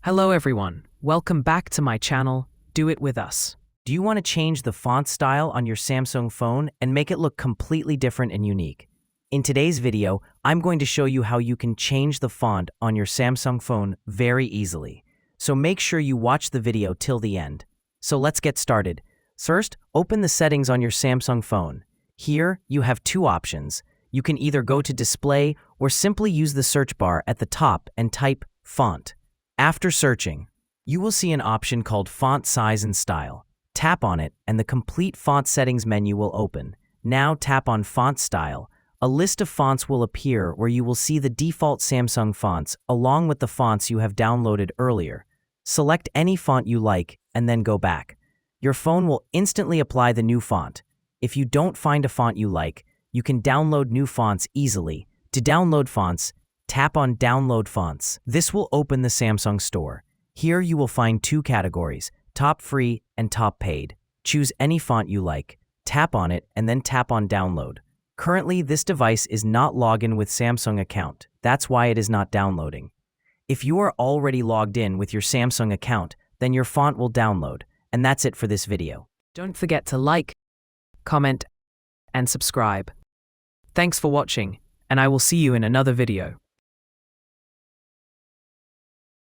Hello everyone, welcome back to my channel, Do It With Us. Do you want to change the font style on your Samsung phone and make it look completely different and unique? In today's video, I'm going to show you how you can change the font on your Samsung phone very easily. So make sure you watch the video till the end. So let's get started. First, open the settings on your Samsung phone. Here, you have two options. You can either go to Display or simply use the search bar at the top and type Font. After searching, you will see an option called Font Size and Style. Tap on it and the complete font settings menu will open. Now tap on Font Style. A list of fonts will appear where you will see the default Samsung fonts along with the fonts you have downloaded earlier. Select any font you like and then go back. Your phone will instantly apply the new font. If you don't find a font you like, you can download new fonts easily. To download fonts, tap on Download Fonts. This will open the Samsung store. Here you will find two categories, Top Free and Top Paid. Choose any font you like. Tap on it and then tap on Download. Currently, this device is not logged in with Samsung account. That's why it is not downloading. If you are already logged in with your Samsung account, then your font will download. And that's it for this video. Don't forget to like, comment, and subscribe. Thanks for watching, and I will see you in another video.